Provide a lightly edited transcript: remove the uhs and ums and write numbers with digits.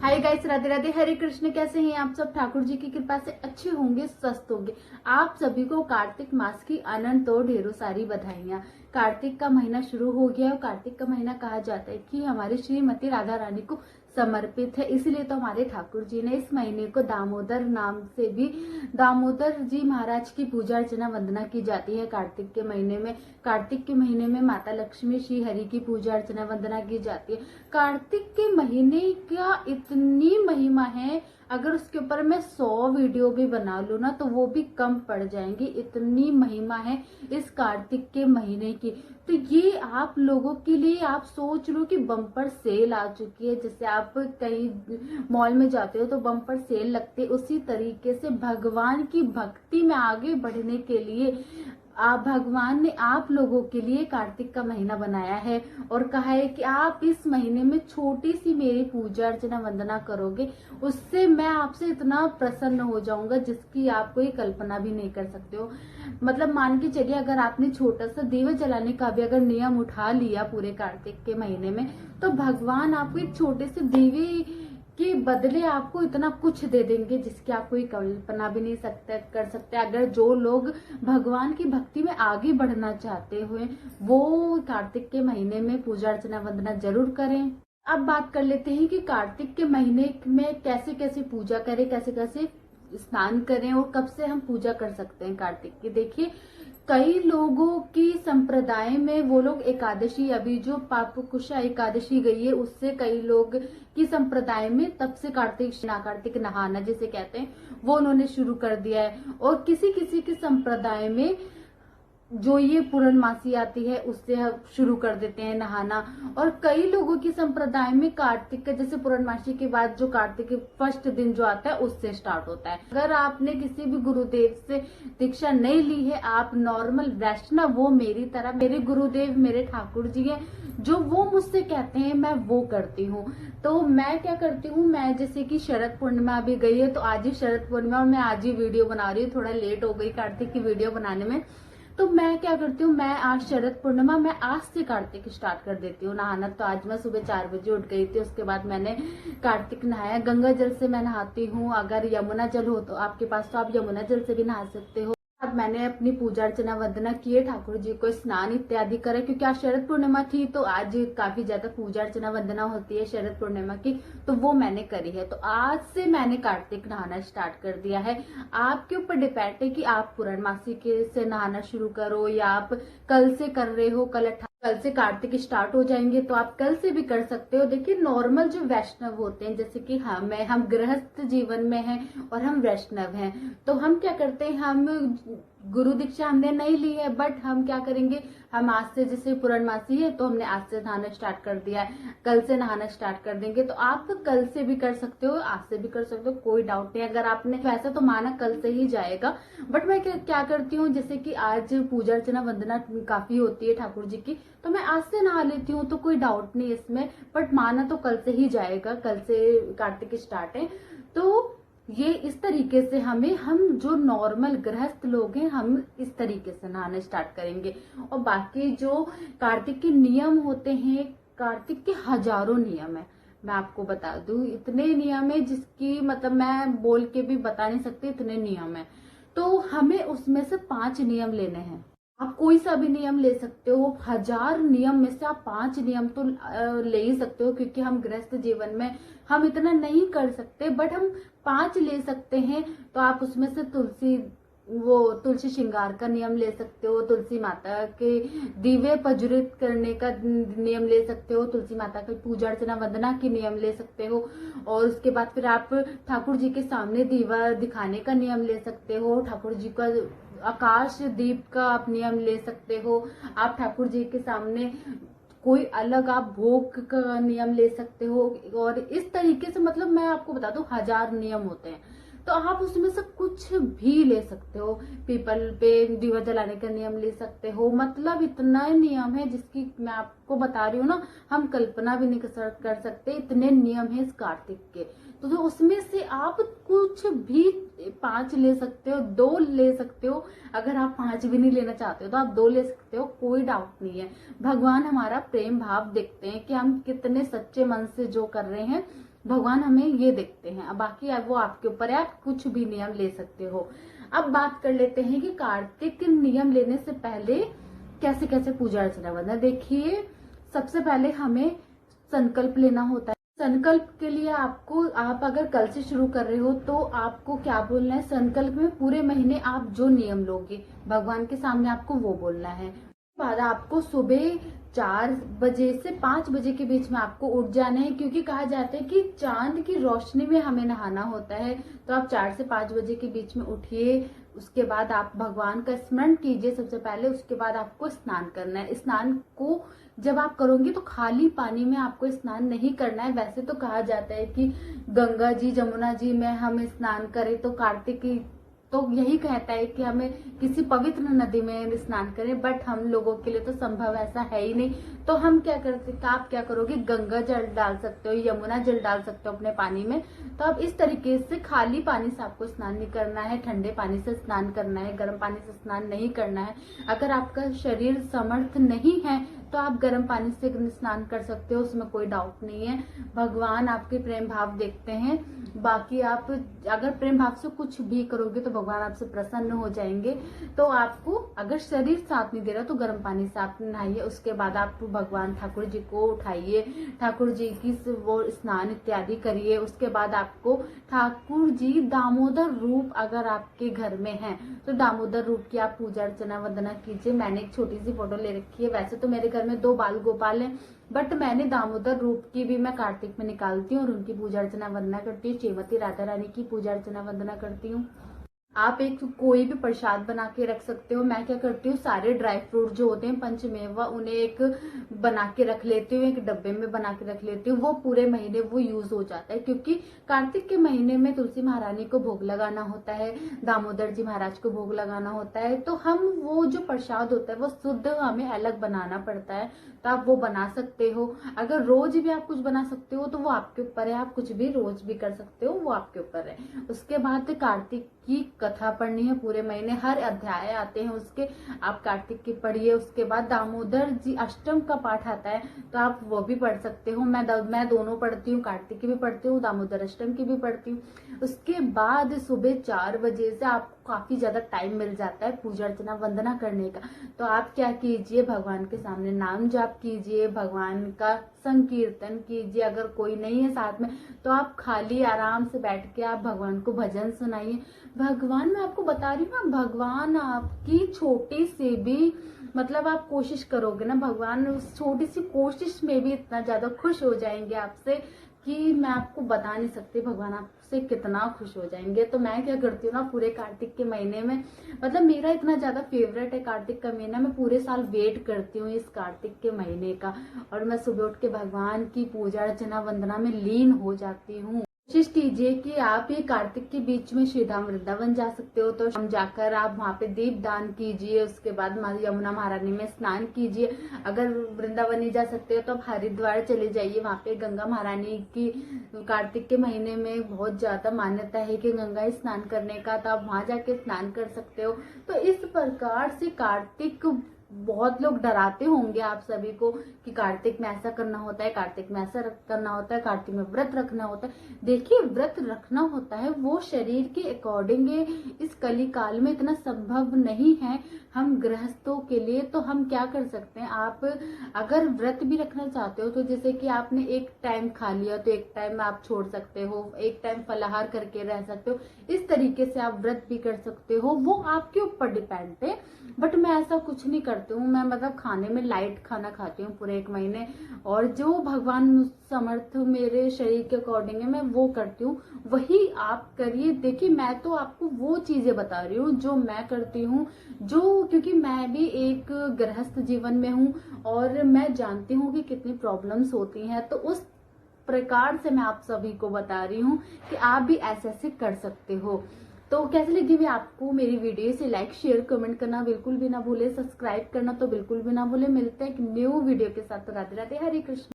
Hi guys, Radhe Radhe, हरे कृष्ण। कैसे हैं आप सब? ठाकुर जी की कृपा से अच्छे होंगे, स्वस्थ होंगे। आप सभी को कार्तिक मास की अनंत और ढेरों सारी बधाइयां। कार्तिक का महीना शुरू हो गया और कार्तिक का महीना कहा जाता है कि हमारी श्रीमती राधा रानी को समर्पित है। इसलिए तो हमारे ठाकुर जी ने इस महीने को दामोदर नाम से भी, दामोदर जी महाराज की पूजा अर्चना वंदना की जाती है। कार्तिक के महीने में माता लक्ष्मी श्री हरि की पूजा अर्चना वंदना की जाती है। कार्तिक के महीने का इतनी महिमा है, अगर उसके ऊपर मैं 100 वीडियो भी बना लूं ना तो वो भी कम पड़ जाएंगी। इतनी महिमा है इस कार्तिक के महीने की। तो ये आप लोगों के लिए, आप सोच लो कि बम्पर सेल आ चुकी है। जैसे आप कहीं मॉल में जाते हो तो बम्पर सेल लगते, उसी तरीके से भगवान की भक्ति में आगे बढ़ने के लिए भगवान ने आप लोगों के लिए कार्तिक का महीना बनाया है और कहा है कि आप इस महीने में छोटी सी मेरी पूजा अर्चना वंदना करोगे, उससे मैं आपसे इतना प्रसन्न हो जाऊंगा जिसकी आप कोई कल्पना भी नहीं कर सकते हो। मतलब मान के चलिए, अगर आपने छोटा सा दीवा जलाने का भी अगर नियम उठा लिया पूरे कार्तिक के महीने में, तो भगवान आपको एक छोटे से दीवे के बदले आपको इतना कुछ दे देंगे जिसकी आप कोई कल्पना भी नहीं कर सकते। अगर जो लोग भगवान की भक्ति में आगे बढ़ना चाहते हुए, वो कार्तिक के महीने में पूजा अर्चना वंदना जरूर करें। अब बात कर लेते हैं कि कार्तिक के महीने में कैसे कैसे पूजा करें, कैसे कैसे स्नान करें और कब से हम पूजा कर सकते हैं कार्तिक की। देखिए, कई लोगों की संप्रदाय में वो लोग एकादशी, अभी जो पापकुशा एकादशी गई है, उससे कई लोग की संप्रदाय में तब से कार्तिक नहाना जिसे कहते हैं वो उन्होंने शुरू कर दिया है। और किसी किसी के संप्रदाय में जो ये पूर्णमासी आती है उससे शुरू कर देते हैं नहाना। और कई लोगों की संप्रदाय में कार्तिक का, जैसे पूर्णमासी के बाद जो कार्तिक के फर्स्ट दिन जो आता है उससे स्टार्ट होता है। अगर आपने किसी भी गुरुदेव से दीक्षा नहीं ली है, आप नॉर्मल वैष्णव, वो मेरी तरह, मेरे गुरुदेव मेरे ठाकुर जी हैं, जो वो मुझसे कहते हैं मैं वो करती हूँ। तो मैं क्या करती हूँ, मैं जैसे कि शरद पूर्णिमा भी गई है तो आज ही शरद पूर्णिमा और मैं आज ही वीडियो बना रही हूँ, थोड़ा लेट हो गई कार्तिक की वीडियो बनाने में। तो मैं क्या करती हूँ, मैं आज शरद पूर्णिमा, मैं आज से कार्तिक स्टार्ट कर देती हूँ नहाना। तो आज मैं सुबह 4 बजे उठ गई थी, उसके बाद मैंने कार्तिक नहाया। गंगा जल से मैं नहाती हूँ, अगर यमुना जल हो तो आपके पास तो आप यमुना जल से भी नहा सकते हो। अब मैंने अपनी पूजा अर्चना वंदना किए, ठाकुर जी को स्नान इत्यादि करे, क्योंकि आज शरद पूर्णिमा थी तो आज काफी ज्यादा पूजा अर्चना वंदना होती है शरद पूर्णिमा की, तो वो मैंने करी है। तो आज से मैंने कार्तिक नहाना स्टार्ट कर दिया है। आपके ऊपर डिपेंड है कि आप पूर्णमासी के से नहाना शुरू करो या आप कल से कर रहे हो, कल से कार्तिक स्टार्ट हो जाएंगे तो आप कल से भी कर सकते हो। देखिए, नॉर्मल जो वैष्णव होते हैं, जैसे कि हम गृहस्थ जीवन में हैं और हम वैष्णव हैं, तो हम क्या करते हैं, हम गुरु दीक्षा हमने नहीं ली है, बट हम क्या करेंगे, हम आज से, जैसे पूर्णमासी है तो हमने आज से नहाना स्टार्ट कर दिया है, कल से नहाना स्टार्ट कर देंगे। तो आप कल से भी कर सकते हो, आज से भी कर सकते हो, कोई डाउट नहीं। अगर आपने वैसा तो माना कल से ही जाएगा, बट मैं क्या करती हूँ, जैसे कि आज पूजा अर्चना वंदना काफी होती है ठाकुर जी की, तो मैं आज से नहा लेती हूँ, तो कोई डाउट नहीं इसमें। बट माना तो कल से ही जाएगा, कल से कार्तिक स्टार्ट है। तो ये इस तरीके से हम जो नॉर्मल गृहस्थ लोग हैं, हम इस तरीके से नहाना स्टार्ट करेंगे। और बाकी जो कार्तिक के नियम होते हैं, कार्तिक के हजारों नियम है, मैं आपको बता दूं, इतने नियम है जिसकी मतलब मैं बोल के भी बता नहीं सकती, इतने नियम है। तो हमें उसमें से 5 नियम लेने हैं। आप कोई सा भी नियम ले सकते हो, 1000 नियम में से आप 5 नियम तो ले ही सकते हो, क्योंकि हम गृहस्थ जीवन में हम इतना नहीं कर सकते, बट हम 5 ले सकते हैं। तो आप उसमें से तुलसी श्रृंगार का नियम ले सकते हो, तुलसी माता के दीवे प्रज्वलित करने का नियम ले सकते हो, तुलसी माता की पूजा अर्चना वंदना की नियम ले सकते हो। और उसके बाद फिर आप ठाकुर जी के सामने दीवा दिखाने का नियम ले सकते हो, ठाकुर जी का आकाश दीप का आप नियम ले सकते हो, आप ठाकुर जी के सामने कोई अलग आप भोग का नियम ले सकते हो। और इस तरीके से, मतलब मैं आपको बता दूं, 1000 नियम होते हैं, तो आप उसमें से कुछ भी ले सकते हो। पीपल पे दीवा जलाने का नियम ले सकते हो। मतलब इतना नियम है जिसकी मैं आपको बता रही हूँ ना, हम कल्पना भी नहीं कर सकते, इतने नियम है इस कार्तिक के। तो उसमें से आप कुछ भी 5 ले सकते हो, 2 ले सकते हो। अगर आप 5 भी नहीं लेना चाहते हो तो आप 2 ले सकते हो, कोई डाउट नहीं है। भगवान हमारा प्रेम भाव देखते हैं कि हम कितने सच्चे मन से जो कर रहे हैं भगवान हमें ये देखते हैं। अब बाकी वो आपके ऊपर है, आप कुछ भी नियम ले सकते हो। अब बात कर लेते हैं कि कार्तिक नियम लेने से पहले कैसे कैसे पूजा अर्चना करना। देखिए, सबसे पहले हमें संकल्प लेना होता है। संकल्प के लिए आपको, आप अगर कल से शुरू कर रहे हो तो आपको क्या बोलना है, संकल्प में पूरे महीने आप जो नियम लोगे भगवान के सामने आपको वो बोलना है। बाद आपको सुबह 4 बजे से 5 बजे के बीच में आपको उठ जाना है, क्योंकि कहा जाता है कि चांद की रोशनी में हमें नहाना होता है। तो आप 4 से 5 बजे के बीच में उठिए। उसके बाद आप भगवान का स्मरण कीजिए सबसे पहले। उसके बाद आपको स्नान करना है। स्नान को जब आप करोगे तो खाली पानी में आपको स्नान नहीं करना है। वैसे तो कहा जाता है कि गंगा जी जमुना जी में हम स्नान करें तो कार्तिक की तो यही कहता है कि हमें किसी पवित्र नदी में स्नान करें, बट हम लोगों के लिए तो संभव ऐसा है ही नहीं। तो हम क्या करते, आप क्या करोगे, गंगा जल डाल सकते हो, यमुना जल डाल सकते हो अपने पानी में। तो अब इस तरीके से खाली पानी से आपको स्नान नहीं करना है, ठंडे पानी से स्नान करना है, गर्म पानी से स्नान नहीं करना है। अगर आपका शरीर समर्थ नहीं है तो आप गर्म पानी से स्नान कर सकते हो, उसमें कोई डाउट नहीं है। भगवान आपके प्रेम भाव देखते हैं। बाकी आप अगर प्रेम भाव से कुछ भी करोगे तो भगवान आपसे प्रसन्न हो जाएंगे। तो आपको अगर शरीर साथ नहीं दे रहा तो गर्म पानी से आप नहाइए। उसके बाद आप भगवान ठाकुर जी को उठाइए, ठाकुर जी की वो स्नान इत्यादि करिए। उसके बाद आपको ठाकुर जी दामोदर रूप अगर आपके घर में है तो दामोदर रूप की आप पूजा अर्चना वंदना कीजिए। मैंने एक छोटी सी फोटो ले रखी है। वैसे तो मेरे घर में 2 बाल गोपाल हैं, बट मैंने दामोदर रूप की भी मैं कार्तिक में निकालती हूँ और उनकी पूजा अर्चना वंदना करती हूँ। श्रीमती राधा रानी की पूजा अर्चना वंदना करती हूँ। आप एक कोई भी प्रसाद बना के रख सकते हो। मैं क्या करती हूँ, सारे ड्राई फ्रूट जो होते हैं पंचमेवा उन्हें एक बना के रख लेती हूँ, एक डब्बे में बना के रख लेती हूँ। वो पूरे महीने वो यूज हो जाता है, क्योंकि कार्तिक के महीने में तुलसी महारानी को भोग लगाना होता है, दामोदर जी महाराज को भोग लगाना होता है। तो हम वो जो प्रसाद होता है वो शुद्ध हमें अलग बनाना पड़ता है। तो आप वो बना सकते हो। अगर रोज भी आप कुछ बना सकते हो तो वो आपके ऊपर है, आप कुछ भी रोज भी कर सकते हो, वो आपके ऊपर है। उसके बाद कार्तिक की कथा पढ़नी है पूरे महीने, हर अध्याय आते हैं उसके, आप कार्तिक की पढ़िए। उसके बाद दामोदर जी अष्टम का पाठ आता है तो आप वो भी पढ़ सकते हो। मैं दोनों पढ़ती हूँ, कार्तिक की भी पढ़ती हूँ, दामोदर अष्टम की भी पढ़ती हूँ। उसके बाद सुबह 4 बजे से आपको काफी ज्यादा टाइम मिल जाता है पूजा अर्चना वंदना करने का। तो आप क्या कीजिए, भगवान के सामने नाम जाप कीजिए, भगवान का संकीर्तन कीजिए। अगर कोई नहीं है साथ में तो आप खाली आराम से बैठ के आप भगवान को भजन सुनाइए। भगवान, मैं आपको बता रही हूँ ना, भगवान आपकी छोटी सी भी मतलब आप कोशिश करोगे ना, भगवान उस छोटी सी कोशिश में भी इतना ज्यादा खुश हो जाएंगे आपसे कि मैं आपको बता नहीं सकती भगवान आपसे कितना खुश हो जाएंगे। तो मैं क्या करती हूँ ना, पूरे कार्तिक के महीने में, मतलब मेरा इतना ज्यादा फेवरेट है कार्तिक का महीना, मैं पूरे साल वेट करती हूँ इस कार्तिक के महीने का। और मैं सुबह उठ के भगवान की पूजा अर्चना वंदना में लीन हो जाती हूँ। कोशिश कीजिए कि आप ये कार्तिक के बीच में श्रीधाम वृंदावन जा सकते हो तो शाम जाकर आप वहाँ पे दीप दान कीजिए। उसके बाद यमुना महारानी में स्नान कीजिए। अगर वृंदावन नहीं जा सकते हो तो आप हरिद्वार चले जाइए, वहाँ पे गंगा महारानी की कार्तिक के महीने में बहुत ज्यादा मान्यता है कि गंगा स्नान करने का, तो आप वहां जाके स्नान कर सकते हो। तो इस प्रकार से कार्तिक, बहुत लोग डराते होंगे आप सभी को कि कार्तिक में ऐसा करना होता है, कार्तिक में ऐसा करना होता है, कार्तिक में व्रत रखना होता है। देखिए, व्रत रखना होता है वो शरीर के अकॉर्डिंग इस कली काल में इतना संभव नहीं है हम गृहस्थों के लिए। तो हम क्या कर सकते हैं, आप अगर व्रत भी रखना चाहते हो तो जैसे कि आपने एक टाइम खा लिया तो एक टाइम आप छोड़ सकते हो, एक टाइम फलाहार करके रह सकते हो। इस तरीके से आप व्रत भी कर सकते हो, वो आपके ऊपर डिपेंड है। बट मैं ऐसा कुछ नहीं करती हूँ, मैं मतलब खाने में लाइट खाना खाती हूँ पूरे 1 महीने, और जो भगवान समर्थ मेरे शरीर के अकॉर्डिंग है मैं वो करती हूँ, वही आप करिए। देखिए, मैं तो आपको वो चीजें बता रही हूँ जो मैं करती हूँ, जो क्योंकि मैं भी एक गृहस्थ जीवन में हूँ और मैं जानती हूँ कि कितनी प्रॉब्लम्स होती हैं। तो उस प्रकार से मैं आप सभी को बता रही हूँ कि आप भी ऐसे ऐसे कर सकते हो। तो कैसी लगी भी आपको मेरी वीडियो, से लाइक शेयर कमेंट करना बिल्कुल भी ना भूले, सब्सक्राइब करना तो बिल्कुल भी ना भूले। मिलते हैं एक न्यू वीडियो के साथ। तो राधे राधे, हरे कृष्ण।